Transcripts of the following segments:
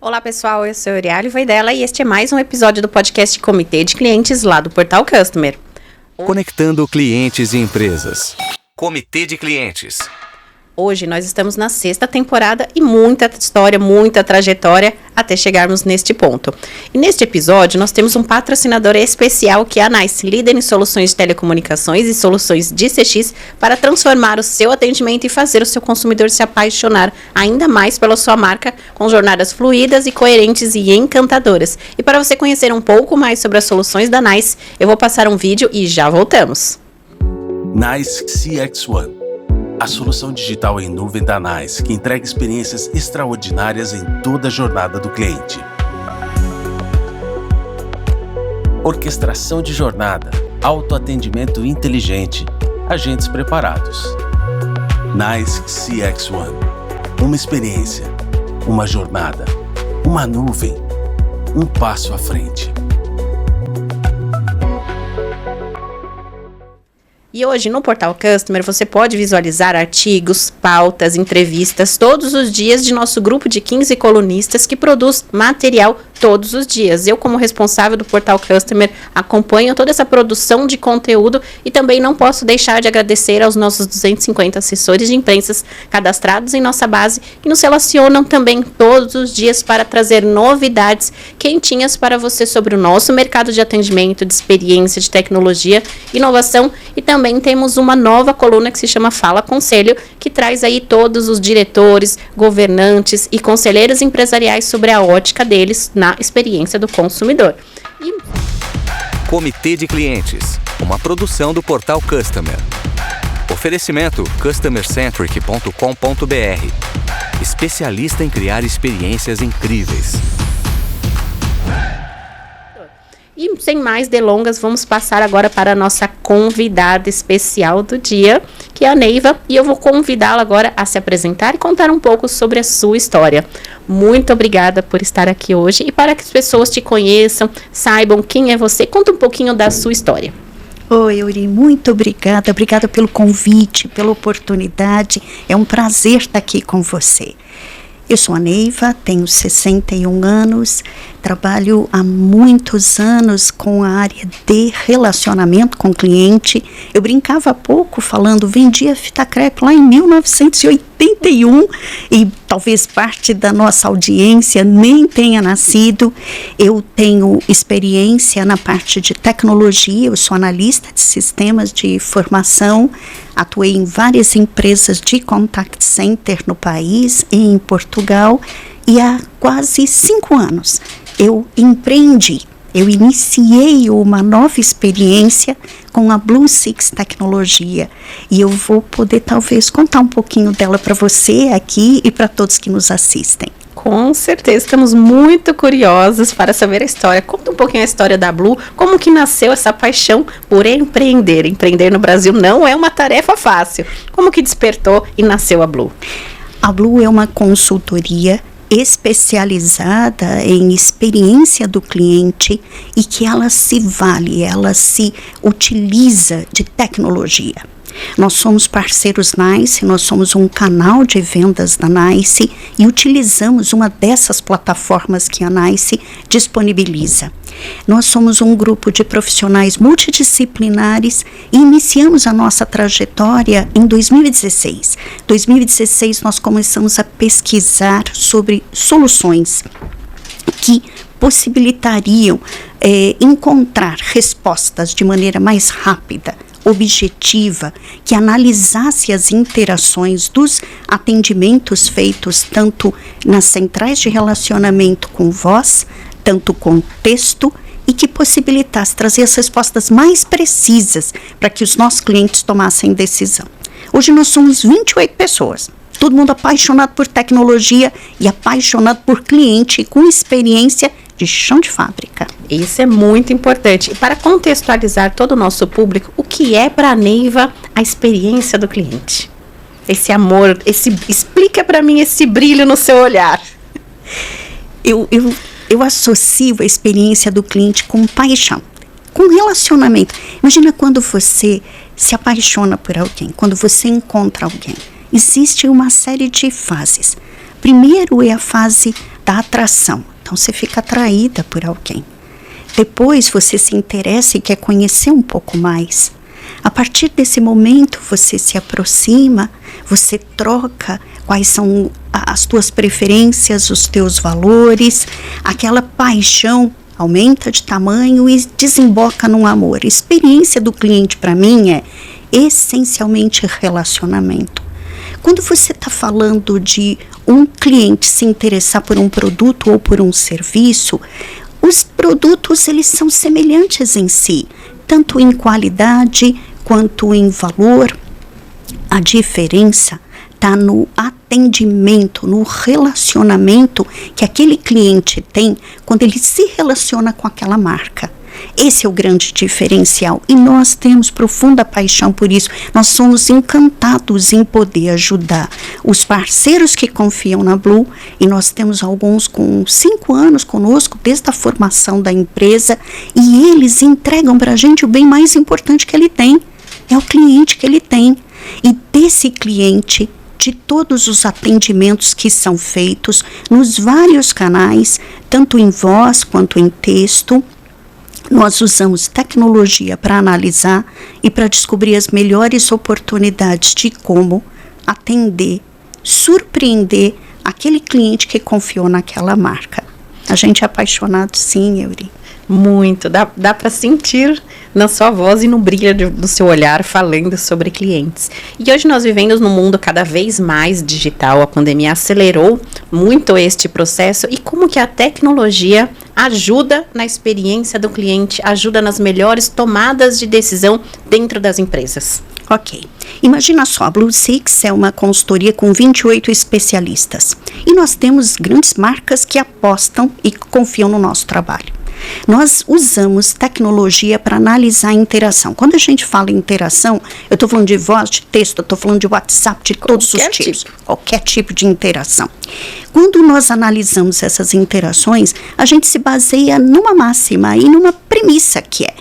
Olá pessoal, eu sou a Euriale Vaidela e este é mais um episódio do podcast Comitê de Clientes lá do Portal Customer. Conectando clientes e empresas. Comitê de Clientes. Hoje nós estamos na 6ª temporada e muita história, muita trajetória até chegarmos neste ponto. E neste episódio nós temos um patrocinador especial que é a NICE, líder em soluções de telecomunicações e soluções de CX para transformar o seu atendimento e fazer o seu consumidor se apaixonar ainda mais pela sua marca com jornadas fluídas e coerentes e encantadoras. E para você conhecer um pouco mais sobre as soluções da NICE, eu vou passar um vídeo e já voltamos. NICE CX1, a solução digital em nuvem da NICE que entrega experiências extraordinárias em toda a jornada do cliente. Orquestração de jornada, autoatendimento inteligente, agentes preparados. NICE CX1, uma experiência, uma jornada, uma nuvem, um passo à frente. E hoje no Portal Customer você pode visualizar artigos, pautas, entrevistas todos os dias de nosso grupo de 15 colunistas que produz material todos os dias. Eu, como responsável do Portal Customer, acompanho toda essa produção de conteúdo e também não posso deixar de agradecer aos nossos 250 assessores de imprensa cadastrados em nossa base que nos relacionam também todos os dias para trazer novidades quentinhas para você sobre o nosso mercado de atendimento, de experiência, de tecnologia, inovação e também temos uma nova coluna que se chama Fala Conselho, que traz aí todos os diretores, governantes e conselheiros empresariais sobre a ótica deles na experiência do consumidor. Comitê de Clientes, uma produção do Portal Customer. Oferecimento customercentric.com.br, especialista em criar experiências incríveis. E sem mais delongas, vamos passar agora para a nossa convidada especial do dia, que é a Neiva, e eu vou convidá-la agora a se apresentar e contar um pouco sobre a sua história. Muito obrigada por estar aqui hoje e para que as pessoas te conheçam, saibam quem é você, conta um pouquinho da sua história. Oi, Euri, muito obrigada. Obrigada pelo convite, pela oportunidade. É um prazer estar aqui com você. Eu sou a Neiva, tenho 61 anos, trabalho há muitos anos com a área de relacionamento com o cliente. Eu brincava há pouco falando, vendia fita crepe lá em 1981 e talvez parte da nossa audiência nem tenha nascido. Eu tenho experiência na parte de tecnologia, eu sou analista de sistemas de informação, atuei em várias empresas de contact center no país e em Portugal e há quase 5 anos eu iniciei uma nova experiência com a Blue Six Tecnologia e eu vou poder talvez contar um pouquinho dela para você aqui e para todos que nos assistem. Com certeza, estamos muito curiosos para saber a história. Conta um pouquinho a história da Blue, como que nasceu essa paixão por empreender. Empreender no Brasil não é uma tarefa fácil. Como que despertou e nasceu a Blue? A Blue é uma consultoria especializada em experiência do cliente e que ela se utiliza de tecnologia. Nós somos parceiros NICE, nós somos um canal de vendas da NICE e utilizamos uma dessas plataformas que a NICE disponibiliza. Nós somos um grupo de profissionais multidisciplinares e iniciamos a nossa trajetória em 2016. Em 2016 nós começamos a pesquisar sobre soluções que possibilitariam encontrar respostas de maneira mais rápida, objetiva, que analisasse as interações dos atendimentos feitos tanto nas centrais de relacionamento com voz, tanto com texto, e que possibilitasse trazer as respostas mais precisas para que os nossos clientes tomassem decisão. Hoje nós somos 28 pessoas, todo mundo apaixonado por tecnologia e apaixonado por cliente com experiência de chão de fábrica. Isso é muito importante. E para contextualizar todo o nosso público, o que é para a Neiva a experiência do cliente? Esse amor, explica para mim esse brilho no seu olhar. Eu associo a experiência do cliente com paixão, com relacionamento. Imagina quando você se apaixona por alguém, quando você encontra alguém. Existe uma série de fases. Primeiro é a fase da atração. Então você fica atraída por alguém. Depois você se interessa e quer conhecer um pouco mais. A partir desse momento você se aproxima, você troca quais são as tuas preferências, os teus valores, aquela paixão aumenta de tamanho e desemboca num amor. A experiência do cliente para mim é essencialmente relacionamento. Quando você está falando de um cliente se interessar por um produto ou por um serviço, os produtos eles são semelhantes em si, tanto em qualidade quanto em valor. A diferença está no atendimento, no relacionamento que aquele cliente tem quando ele se relaciona com aquela marca. Esse é o grande diferencial e nós temos profunda paixão por isso. Nós somos encantados em poder ajudar os parceiros que confiam na Blue, e nós temos alguns com 5 anos conosco desde a formação da empresa, e eles entregam para a gente o bem mais importante que ele tem, é o cliente que ele tem. E desse cliente, de todos os atendimentos que são feitos nos vários canais, tanto em voz quanto em texto, nós usamos tecnologia para analisar e para descobrir as melhores oportunidades de como atender, surpreender aquele cliente que confiou naquela marca. A gente é apaixonado, sim, Euri. Muito, dá para sentir na sua voz e no brilho do seu olhar falando sobre clientes. E hoje nós vivemos num mundo cada vez mais digital, a pandemia acelerou muito este processo, e como que a tecnologia ajuda na experiência do cliente, ajuda nas melhores tomadas de decisão dentro das empresas. Ok. Imagina só, a Blue Six é uma consultoria com 28 especialistas. E nós temos grandes marcas que apostam e confiam no nosso trabalho. Nós usamos tecnologia para analisar a interação. Quando a gente fala em interação, eu estou falando de voz, de texto, eu estou falando de WhatsApp, de todos os tipos. Qualquer tipo de interação. Quando nós analisamos essas interações, a gente se baseia numa máxima e numa premissa que é: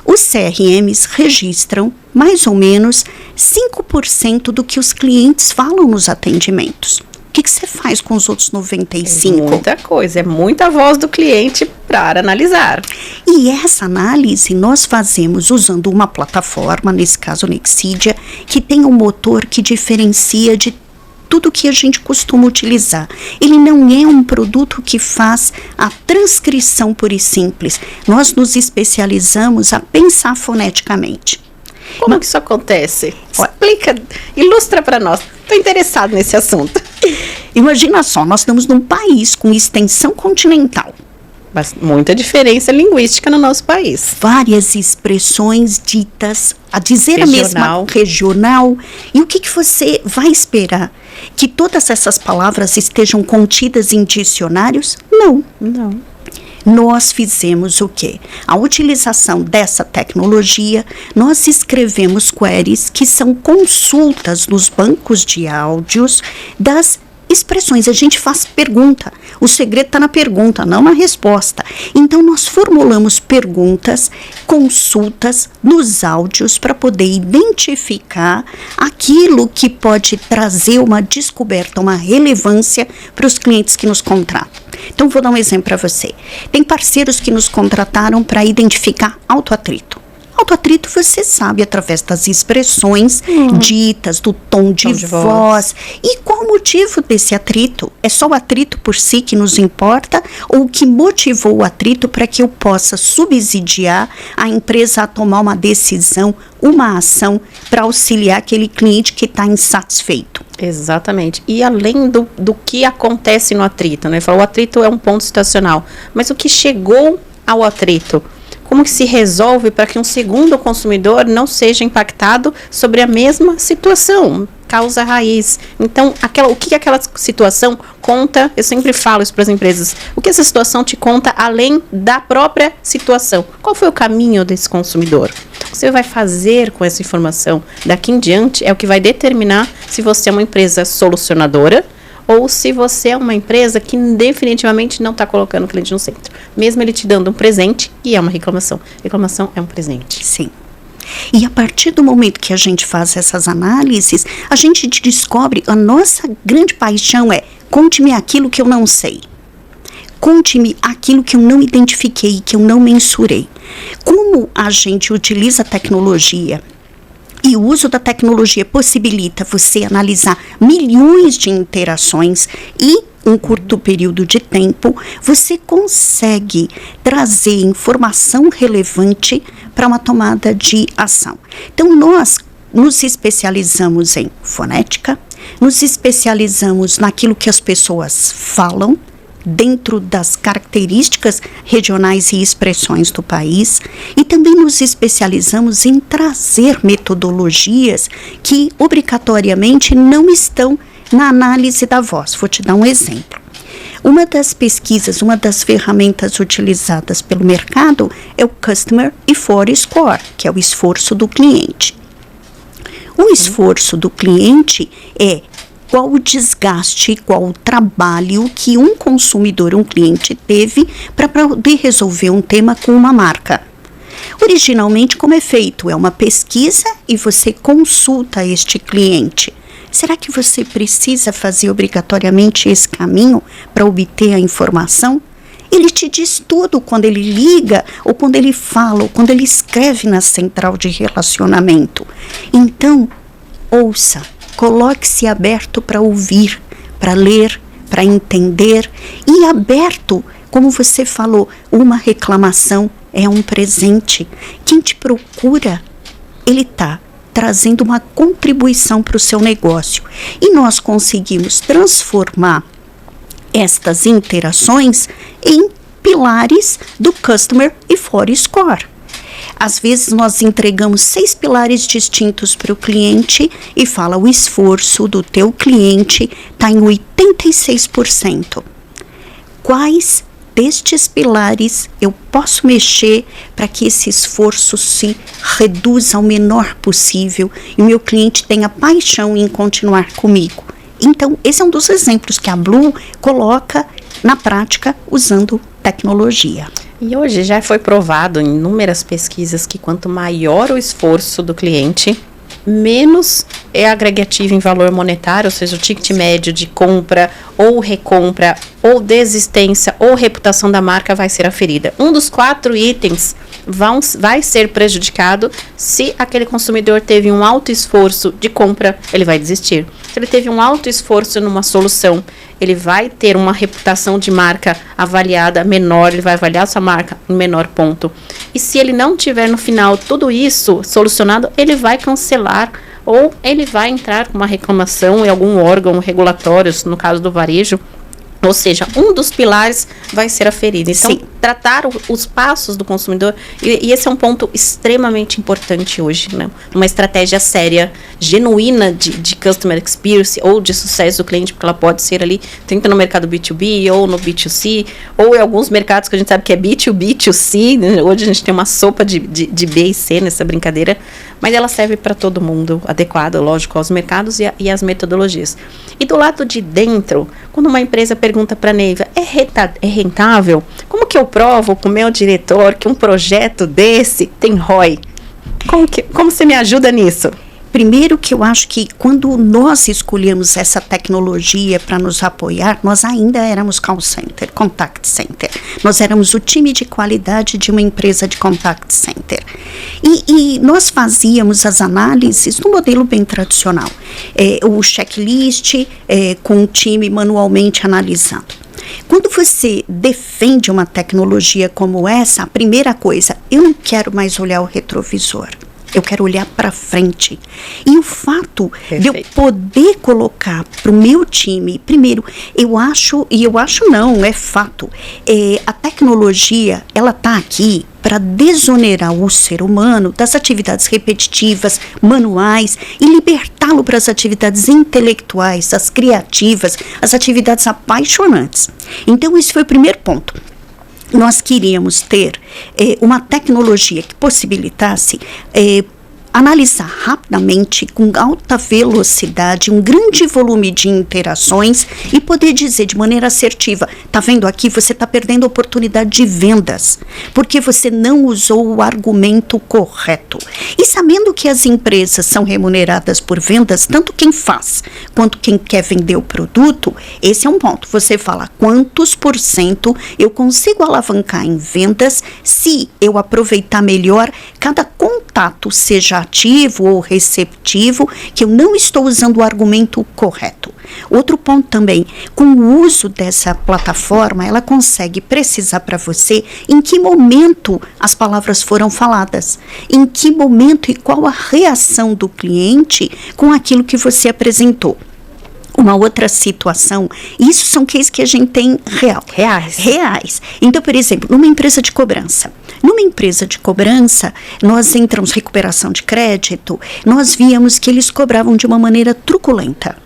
os CRMs registram mais ou menos 5% do que os clientes falam nos atendimentos. O que você faz com os outros 95%? É muita coisa, é muita voz do cliente para analisar. E essa análise nós fazemos usando uma plataforma, nesse caso o Nexidia, que tem um motor que diferencia de tudo que a gente costuma utilizar. Ele não é um produto que faz a transcrição pura e simples. Nós nos especializamos a pensar foneticamente. Como que isso acontece? Explica, ilustra para nós. Estou interessado nesse assunto. Imagina só, nós estamos num país com extensão continental. Mas muita diferença linguística no nosso país. Várias expressões ditas, a dizer regional. A mesma regional. E o que você vai esperar? Que todas essas palavras estejam contidas em dicionários? Não. Nós fizemos o quê? A utilização dessa tecnologia, nós escrevemos queries que são consultas nos bancos de áudios das expressões. A gente faz pergunta. O segredo está na pergunta, não na resposta. Então, nós formulamos perguntas, consultas nos áudios para poder identificar aquilo que pode trazer uma descoberta, uma relevância para os clientes que nos contratam. Então, vou dar um exemplo para você. Tem parceiros que nos contrataram para identificar autoatrito. Autoatrito você sabe através das expressões ditas, do tom de voz. E qual o motivo desse atrito? É só o atrito por si que nos importa, ou o que motivou o atrito para que eu possa subsidiar a empresa a tomar uma decisão, uma ação para auxiliar aquele cliente que está insatisfeito? Exatamente. E além do que acontece no atrito, né? O atrito é um ponto situacional, mas o que chegou ao atrito? Como que se resolve para que um segundo consumidor não seja impactado sobre a mesma situação, causa raiz? Então, o que aquela situação conta? Eu sempre falo isso para as empresas. O que essa situação te conta além da própria situação? Qual foi o caminho desse consumidor? O que você vai fazer com essa informação daqui em diante é o que vai determinar se você é uma empresa solucionadora ou se você é uma empresa que definitivamente não está colocando o cliente no centro. Mesmo ele te dando um presente, e é uma reclamação. Reclamação é um presente. Sim. E a partir do momento que a gente faz essas análises, a gente descobre, a nossa grande paixão é: conte-me aquilo que eu não sei. conte-me aquilo que eu não identifiquei, que eu não mensurei. Como a gente utiliza a tecnologia e o uso da tecnologia possibilita você analisar milhões de interações e um curto período de tempo, você consegue trazer informação relevante para uma tomada de ação. Então, nós nos especializamos em fonética, nos especializamos naquilo que as pessoas falam, dentro das características regionais e expressões do país, e também nos especializamos em trazer metodologias que obrigatoriamente não estão na análise da voz. Vou te dar um exemplo. Uma das pesquisas, uma das ferramentas utilizadas pelo mercado é o Customer Effort Score, que é o esforço do cliente. O esforço do cliente é qual o desgaste, qual o trabalho que um consumidor, um cliente teve para poder resolver um tema com uma marca. Originalmente, como é feito? É uma pesquisa e você consulta este cliente. Será que você precisa fazer obrigatoriamente esse caminho para obter a informação? Ele te diz tudo quando ele liga, ou quando ele fala, ou quando ele escreve na central de relacionamento. Então, ouça, coloque-se aberto para ouvir, para ler, para entender, e aberto, como você falou, uma reclamação é um presente. Quem te procura, ele está trazendo uma contribuição para o seu negócio. E nós conseguimos transformar estas interações em pilares do Customer Effort Score. Às vezes nós entregamos 6 pilares distintos para o cliente e fala o esforço do teu cliente está em 86%. Quais destes pilares eu posso mexer para que esse esforço se reduza ao menor possível e o meu cliente tenha paixão em continuar comigo? Então, esse é um dos exemplos que a Blue coloca na prática usando tecnologia. E hoje já foi provado em inúmeras pesquisas que quanto maior o esforço do cliente, menos é agregativo em valor monetário, ou seja, o ticket médio de compra ou recompra ou desistência ou reputação da marca vai ser aferida. Um dos 4 itens vai ser prejudicado se aquele consumidor teve um alto esforço de compra, ele vai desistir. Se ele teve um alto esforço numa solução, ele vai ter uma reputação de marca avaliada menor, ele vai avaliar sua marca em menor ponto. E se ele não tiver no final tudo isso solucionado, ele vai cancelar ou ele vai entrar com uma reclamação em algum órgão regulatório, no caso do varejo. Ou seja, um dos pilares vai ser aferido. Então, sim, tratar os passos do consumidor, e esse é um ponto extremamente importante hoje, né? Uma estratégia séria, genuína de customer experience ou de sucesso do cliente, porque ela pode ser ali, tanto no mercado B2B ou no B2C, ou em alguns mercados que a gente sabe que é B2B, B2C, né? Hoje a gente tem uma sopa de B e C nessa brincadeira, mas ela serve para todo mundo, adequada, lógico, aos mercados e às metodologias. E do lado de dentro, quando uma empresa pergunta para a Neiva, é rentável? Como que eu provo com o meu diretor que um projeto desse tem ROI? Como você me ajuda nisso? Primeiro que eu acho que quando nós escolhemos essa tecnologia para nos apoiar, nós ainda éramos call center, contact center. Nós éramos o time de qualidade de uma empresa de contact center. E nós fazíamos as análises no modelo bem tradicional. O checklist com o time manualmente analisando. Quando você defende uma tecnologia como essa, a primeira coisa, eu não quero mais olhar o retrovisor. Eu quero olhar para frente. E o fato de eu poder colocar para o meu time, primeiro, é fato, a tecnologia, ela está aqui para desonerar o ser humano das atividades repetitivas, manuais, e libertá-lo para as atividades intelectuais, as criativas, as atividades apaixonantes. Então, esse foi o primeiro ponto. Nós queríamos ter uma tecnologia que possibilitasse analisar rapidamente, com alta velocidade, um grande volume de interações e poder dizer de maneira assertiva, tá vendo aqui, você está perdendo a oportunidade de vendas, porque você não usou o argumento correto. E sabendo que as empresas são remuneradas por vendas, tanto quem faz quanto quem quer vender o produto, esse é um ponto. Você fala quantos por cento eu consigo alavancar em vendas se eu aproveitar melhor cada contato, seja ativo ou receptivo, que eu não estou usando o argumento correto. Outro ponto também, com o uso dessa plataforma, ela consegue precisar para você em que momento as palavras foram faladas, em que momento e qual a reação do cliente com aquilo que você apresentou. Uma outra situação, isso são cases que a gente tem reais. Então, por exemplo, numa empresa de cobrança, nós entramos recuperação de crédito, nós víamos que eles cobravam de uma maneira truculenta,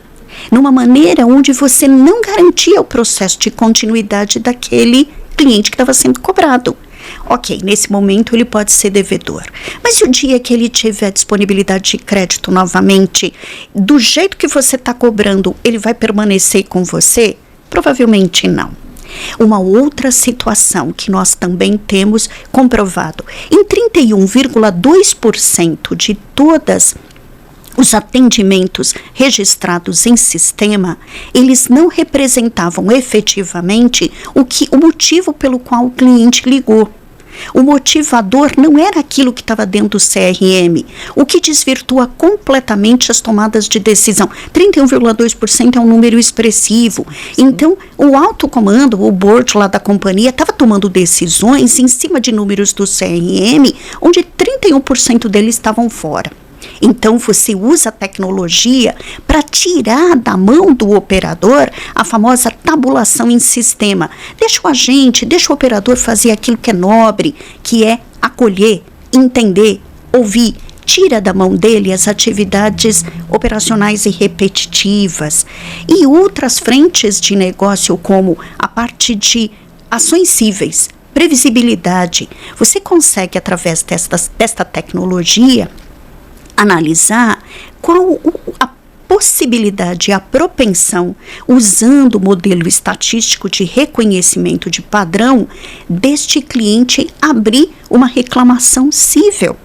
numa maneira onde você não garantia o processo de continuidade daquele cliente que estava sendo cobrado. Ok, nesse momento ele pode ser devedor, mas se o dia que ele tiver disponibilidade de crédito novamente, do jeito que você está cobrando, ele vai permanecer com você? Provavelmente não. Uma outra situação que nós também temos comprovado, em 31,2% de todas os atendimentos registrados em sistema, eles não representavam efetivamente o motivo pelo qual o cliente ligou. O motivador não era aquilo que estava dentro do CRM, o que desvirtua completamente as tomadas de decisão. 31,2% é um número expressivo. Então, o alto comando, o board lá da companhia, estava tomando decisões em cima de números do CRM, onde 31% deles estavam fora. Então, você usa a tecnologia para tirar da mão do operador a famosa tabulação em sistema. Deixa o operador fazer aquilo que é nobre, que é acolher, entender, ouvir. Tira da mão dele as atividades operacionais e repetitivas. E outras frentes de negócio, como a parte de ações cíveis, previsibilidade. Você consegue, através desta tecnologia, analisar qual a possibilidade, a propensão, usando o modelo estatístico de reconhecimento de padrão, deste cliente abrir uma reclamação cível.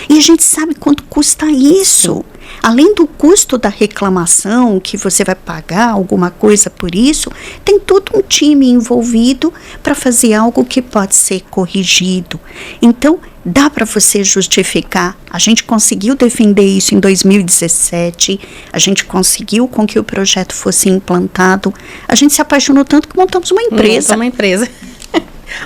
E a gente sabe quanto custa isso. Além do custo da reclamação, que você vai pagar alguma coisa por isso, tem todo um time envolvido para fazer algo que pode ser corrigido. Então, dá para você justificar. A gente conseguiu defender isso em 2017, a gente conseguiu com que o projeto fosse implantado, a gente se apaixonou tanto que montamos uma empresa.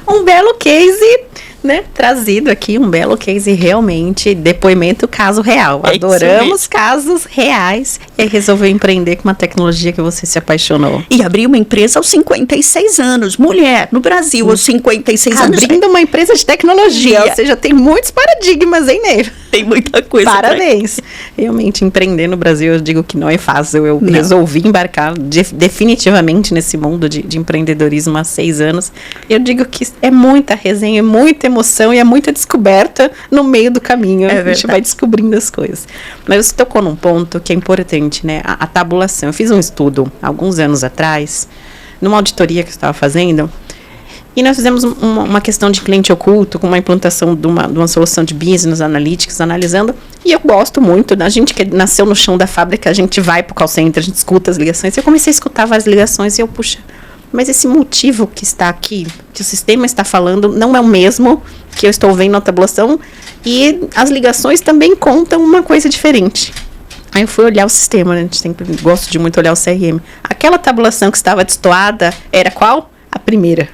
Um belo case, né, trazido aqui, um belo case realmente, depoimento, caso real. Adoramos casos reais. E resolveu empreender com uma tecnologia que você se apaixonou. E abrir uma empresa aos 56 anos. Mulher, no Brasil, aos 56 anos. Abrindo uma empresa de tecnologia. Ou seja, tem muitos paradigmas, hein, Neiro? Tem muita coisa. Parabéns. Realmente, empreender no Brasil, eu digo que não é fácil. Eu resolvi embarcar definitivamente nesse mundo de empreendedorismo há 6 anos. Eu digo que é muita resenha, é muita emoção e é muita descoberta no meio do caminho. A gente vai descobrindo as coisas. Mas você tocou num ponto que é importante, né? A tabulação. Eu fiz um estudo alguns anos atrás, numa auditoria que eu estava fazendo, e nós fizemos uma questão de cliente oculto, com uma implantação de uma solução de business analytics, analisando, e eu gosto muito, a gente que nasceu no chão da fábrica, a gente vai para o call center, a gente escuta as ligações, eu comecei a escutar várias ligações, e eu, puxa, mas esse motivo que está aqui, que o sistema está falando, não é o mesmo que eu estou vendo na tabulação, e as ligações também contam uma coisa diferente. Aí eu fui olhar o sistema, né? A gente sempre gosta de muito olhar o CRM. Aquela tabulação que estava destoada era qual? A primeira.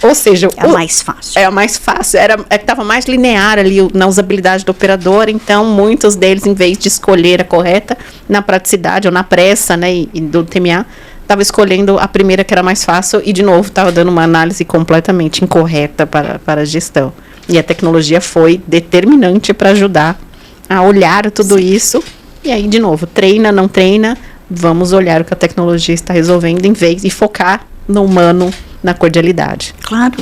Ou seja, é a mais fácil. É a mais fácil. Estava mais linear ali na usabilidade do operador. Então, muitos deles, em vez de escolher a correta, na praticidade ou na pressa, né, e do TMA, estava escolhendo a primeira que era mais fácil e, de novo, estava dando uma análise completamente incorreta para a gestão. E a tecnologia foi determinante para ajudar a olhar tudo isso. E aí, de novo, treina, não treina, vamos olhar o que a tecnologia está resolvendo em vez de focar no humano, na cordialidade. Claro.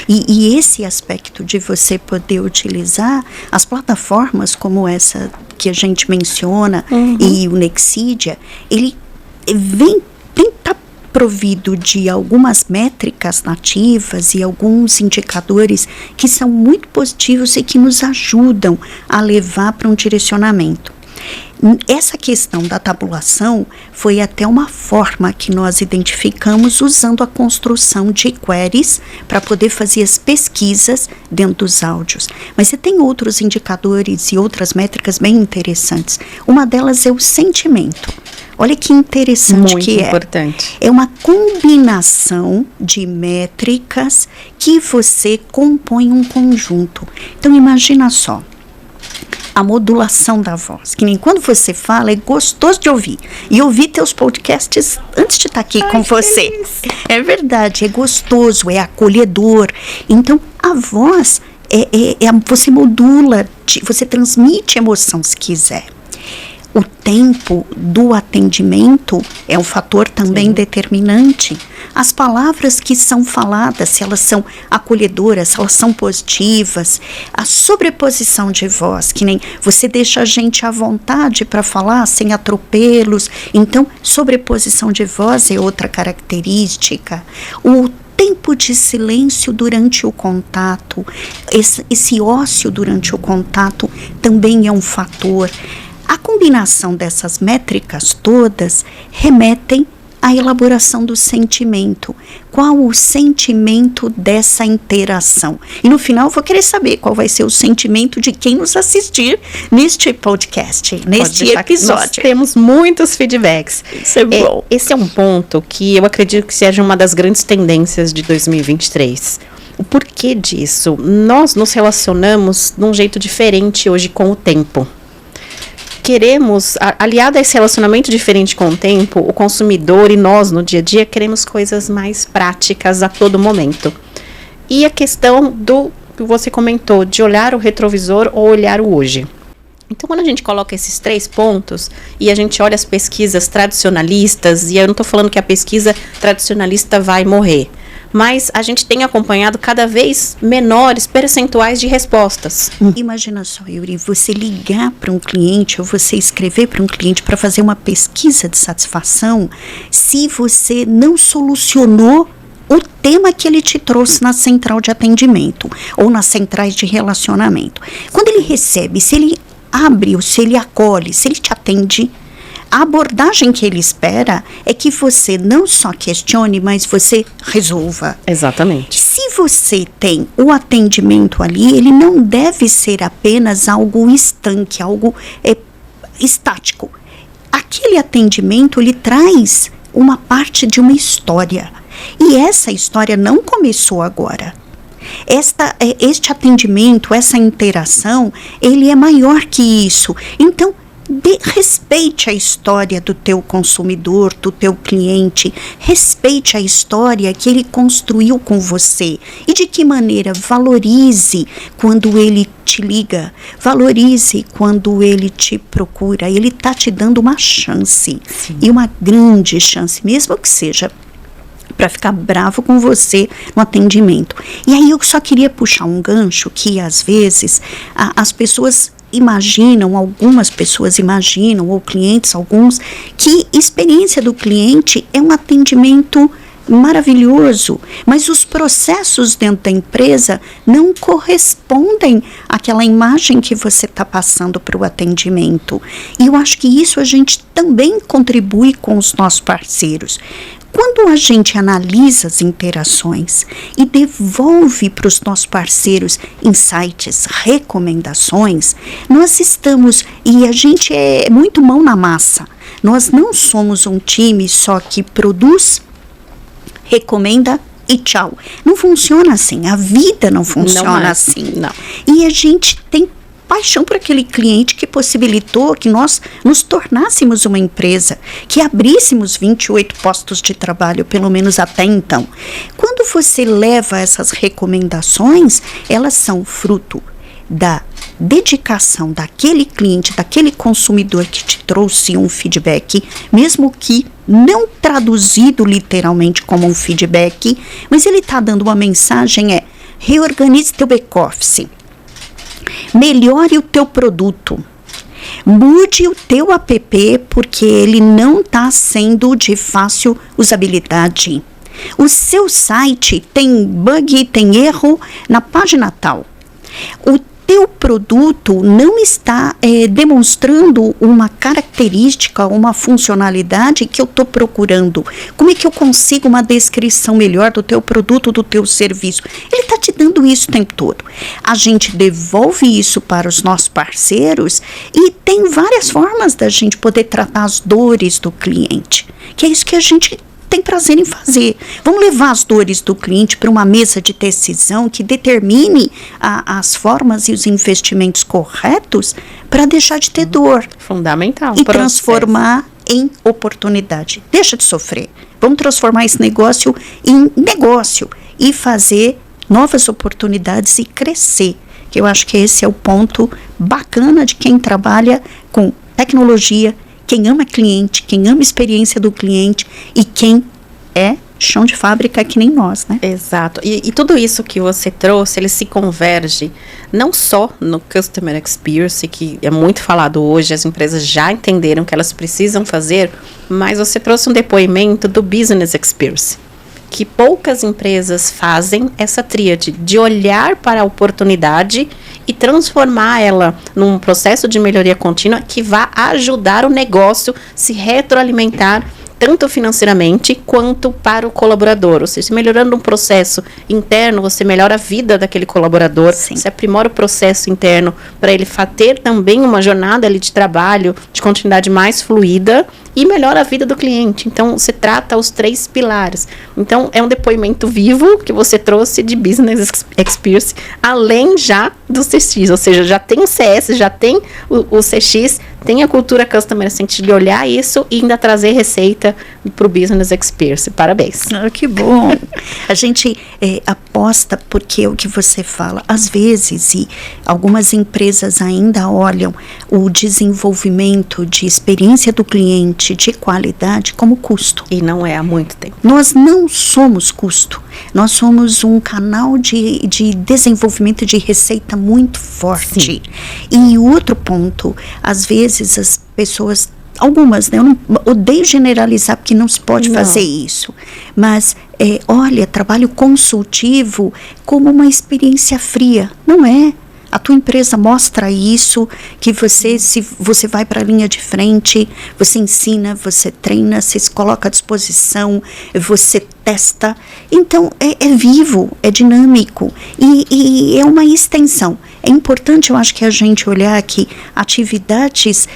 E esse aspecto de você poder utilizar as plataformas como essa que a gente menciona, e o Nexidia, ele tem tá provido de algumas métricas nativas e alguns indicadores que são muito positivos e que nos ajudam a levar para um direcionamento. Essa questão da tabulação foi até uma forma que nós identificamos usando a construção de queries para poder fazer as pesquisas dentro dos áudios. Mas você tem outros indicadores e outras métricas bem interessantes. Uma delas é o sentimento. Olha que interessante muito que é. Importante. É uma combinação de métricas que você compõe um conjunto. Então, imagina só. A modulação da voz, que nem quando você fala, é gostoso de ouvir. E ouvir teus podcasts antes de estar aqui com você. Feliz. É verdade, é gostoso, é acolhedor. Então, a voz, você modula, você transmite emoção se quiser. O tempo do atendimento é um fator também determinante. As palavras que são faladas, se elas são acolhedoras, se elas são positivas, a sobreposição de voz, que nem você deixa a gente à vontade para falar sem atropelos. Então, sobreposição de voz é outra característica. O tempo de silêncio durante o contato, esse ócio durante o contato também é um fator. A combinação dessas métricas todas remetem à elaboração do sentimento. Qual o sentimento dessa interação? E no final eu vou querer saber qual vai ser o sentimento de quem nos assistir neste podcast, neste episódio. Nós temos muitos feedbacks. Isso é bom. Esse é um ponto que eu acredito que seja uma das grandes tendências de 2023. O porquê disso? Nós nos relacionamos de um jeito diferente hoje com o tempo. Queremos, aliado a esse relacionamento diferente com o tempo, o consumidor e nós no dia a dia queremos coisas mais práticas a todo momento. E a questão do que você comentou, de olhar o retrovisor ou olhar o hoje. Então, quando a gente coloca esses 3 pontos e a gente olha as pesquisas tradicionalistas, e eu não estou falando que a pesquisa tradicionalista vai morrer, mas a gente tem acompanhado cada vez menores percentuais de respostas. Imagina só, Yuri, você ligar para um cliente ou você escrever para um cliente para fazer uma pesquisa de satisfação, se você não solucionou o tema que ele te trouxe na central de atendimento ou nas centrais de relacionamento. Quando ele recebe, se ele abre ou se ele acolhe, se ele te atende, a abordagem que ele espera é que você não só questione, mas você resolva. Exatamente. Se você tem o atendimento ali, ele não deve ser apenas algo estanque, algo estático. Aquele atendimento, ele traz uma parte de uma história. E essa história não começou agora. Este atendimento, essa interação, ele é maior que isso. Então, respeite a história do teu consumidor, do teu cliente, respeite a história que ele construiu com você e de que maneira valorize quando ele te liga, valorize quando ele te procura, ele está te dando uma chance. Sim. E uma grande chance, mesmo que seja para ficar bravo com você no atendimento. E aí eu só queria puxar um gancho que às vezes as pessoas algumas pessoas imaginam, ou clientes, alguns, que experiência do cliente é um atendimento maravilhoso, mas os processos dentro da empresa não correspondem àquela imagem que você está passando para o atendimento. E eu acho que isso a gente também contribui com os nossos parceiros. Quando a gente analisa as interações e devolve para os nossos parceiros insights, recomendações, nós estamos, e a gente é muito mão na massa, nós não somos um time só que produz, recomenda e tchau. Não funciona assim, a vida não funciona assim. Não. E a gente tem paixão por aquele cliente que possibilitou que nós nos tornássemos uma empresa, que abríssemos 28 postos de trabalho, pelo menos até então. Quando você leva essas recomendações, elas são fruto da dedicação daquele cliente, daquele consumidor que te trouxe um feedback, mesmo que não traduzido literalmente como um feedback, mas ele está dando uma mensagem, reorganize teu back-office, melhore o teu produto, mude o teu app porque ele não está sendo de fácil usabilidade. O seu site tem bug, tem erro na página tal. O teu produto não está demonstrando uma característica, uma funcionalidade que eu estou procurando. Como é que eu consigo uma descrição melhor do teu produto, do teu serviço? Ele está te dando isso o tempo todo. A gente devolve isso para os nossos parceiros e tem várias formas da gente poder tratar as dores do cliente, que é isso que a gente tem prazer em fazer. Vamos levar as dores do cliente para uma mesa de decisão que determine as formas e os investimentos corretos para deixar de ter dor. Fundamental. E transformar em oportunidade. Deixa de sofrer. Vamos transformar esse negócio em negócio e fazer novas oportunidades e crescer. Que eu acho que esse é o ponto bacana de quem trabalha com tecnologia, quem ama cliente, quem ama a experiência do cliente e quem é chão de fábrica que nem nós, né? Exato. E tudo isso que você trouxe, ele se converge não só no Customer Experience, que é muito falado hoje, as empresas já entenderam que elas precisam fazer, mas você trouxe um depoimento do Business Experience, que poucas empresas fazem essa tríade de olhar para a oportunidade e transformar ela num processo de melhoria contínua que vá ajudar o negócio se retroalimentar tanto financeiramente quanto para o colaborador. Ou seja, melhorando um processo interno, você melhora a vida daquele colaborador, Sim. Você aprimora o processo interno para ele ter também uma jornada ali de trabalho, de continuidade mais fluida e melhora a vida do cliente. Então, você trata os 3 pilares. Então, é um depoimento vivo que você trouxe de Business Experience, além já do CX, ou seja, já tem o CS, já tem o CX, tem a cultura Customer Centric de olhar isso e ainda trazer receita para o Business Experience. Parabéns. Ah, que bom. A gente aposta porque é o que você fala, às vezes, e algumas empresas ainda olham o desenvolvimento de experiência do cliente, de qualidade, como custo. E não é há muito tempo. Nós não somos custo, nós somos um canal de desenvolvimento de receita muito forte. Sim. E outro ponto, às vezes as pessoas, algumas, né, eu não odeio generalizar porque não se pode fazer isso, mas olha, trabalho consultivo como uma experiência fria, não é? A tua empresa mostra isso, que você vai para a linha de frente, você ensina, você treina, você se coloca à disposição, você testa. Então, é vivo, é dinâmico e é uma extensão. É importante, eu acho, que a gente olhar que atividades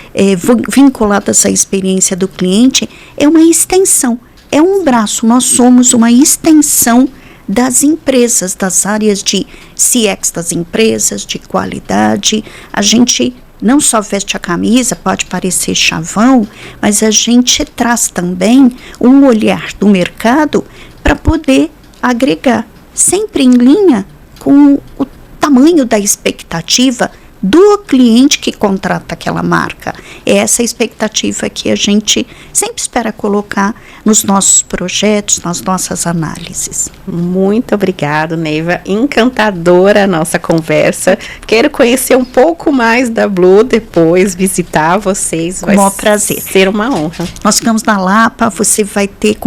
vinculadas à experiência do cliente é uma extensão, é um braço. Nós somos uma extensão das empresas, das áreas de CX das empresas, de qualidade. A gente não só veste a camisa, pode parecer chavão, mas a gente traz também um olhar do mercado para poder agregar, sempre em linha com o tamanho da expectativa do cliente que contrata aquela marca. É essa expectativa que a gente sempre espera colocar nos nossos projetos, nas nossas análises. Muito obrigado, Neiva. Encantadora a nossa conversa. Quero conhecer um pouco mais da Blue depois, visitar vocês. Com o maior prazer. Ser uma honra. Nós ficamos na Lapa, você vai ter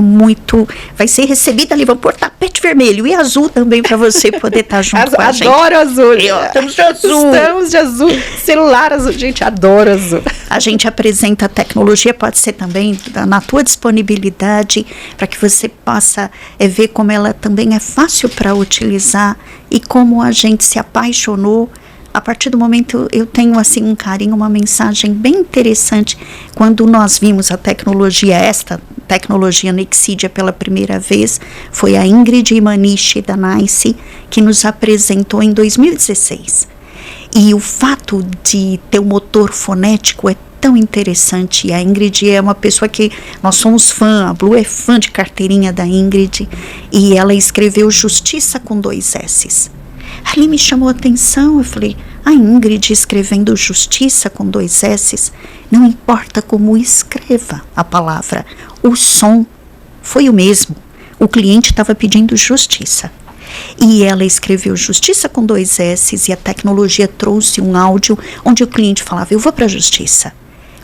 vai ser recebida ali, vamos pôr tapete vermelho e azul também para você poder estar junto com a gente. Adoro azul. Estamos de azul. Estamos de azul. Celular azul. Gente, adoro azul. A gente apresenta a tecnologia, pode ser também na tua disponibilidade, para que você possa ver como ela também é fácil para utilizar e como a gente se apaixonou. A partir do momento, eu tenho assim um carinho, uma mensagem bem interessante. Quando nós vimos a tecnologia, esta tecnologia Nexidia pela primeira vez, foi a Ingrid Imanishi da NICE que nos apresentou em 2016. E o fato de ter um motor fonético é tão interessante. E a Ingrid é uma pessoa que nós somos fã, a Blue é fã de carteirinha da Ingrid, e ela escreveu Justiça com 2 S's. Ali me chamou a atenção, eu falei, a Ingrid escrevendo Justiça com 2 S's, não importa como escreva a palavra, o som foi o mesmo. O cliente estava pedindo justiça. e ela escreveu Justiça com 2 S's, e a tecnologia trouxe um áudio onde o cliente falava, eu vou para a justiça.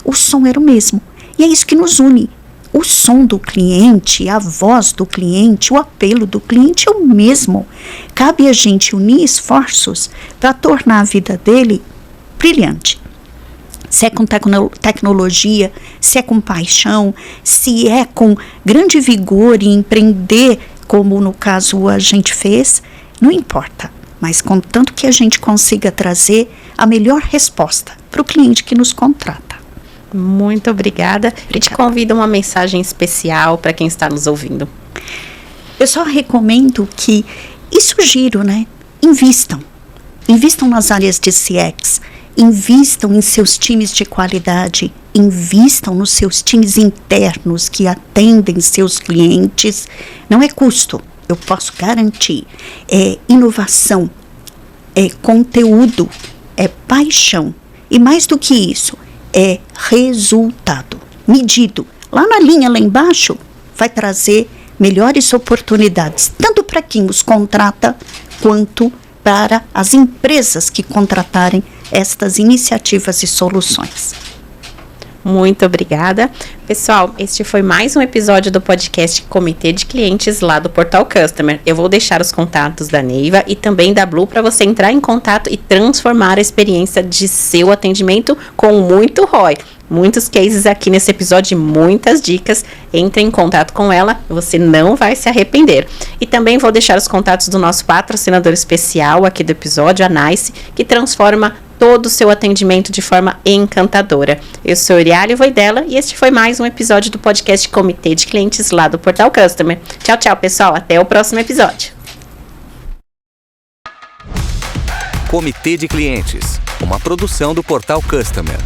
O som era o mesmo, e é isso que nos une. O som do cliente, a voz do cliente, o apelo do cliente é o mesmo. Cabe a gente unir esforços para tornar a vida dele brilhante. Se é com tecnologia, se é com paixão, se é com grande vigor e empreender, como no caso a gente fez, não importa. Mas contanto que a gente consiga trazer a melhor resposta para o cliente que nos contrata. Muito obrigada. E te convido uma mensagem especial para quem está nos ouvindo. Eu só recomendo que, e sugiro, né? Invistam nas áreas de CX, invistam em seus times de qualidade, invistam nos seus times internos que atendem seus clientes. Não é custo, eu posso garantir. É inovação, é conteúdo, é paixão. E mais do que isso, é resultado medido. Lá na linha, lá embaixo, vai trazer melhores oportunidades, tanto para quem os contrata, quanto para as empresas que contratarem estas iniciativas e soluções. Muito obrigada. Pessoal, este foi mais um episódio do podcast Comitê de Clientes lá do Portal Customer. Eu vou deixar os contatos da Neiva e também da Blue para você entrar em contato e transformar a experiência de seu atendimento com muito ROI. Muitos cases aqui nesse episódio, muitas dicas. Entre em contato com ela, você não vai se arrepender. E também vou deixar os contatos do nosso patrocinador especial aqui do episódio, a Nice, que transforma todo o seu atendimento de forma encantadora. Eu sou Uriale Voidela e este foi mais um episódio do podcast Comitê de Clientes lá do Portal Customer. Tchau, tchau, pessoal. Até o próximo episódio. Comitê de Clientes, uma produção do Portal Customer.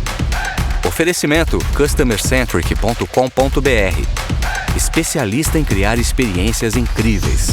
Oferecimento customercentric.com.br. Especialista em criar experiências incríveis.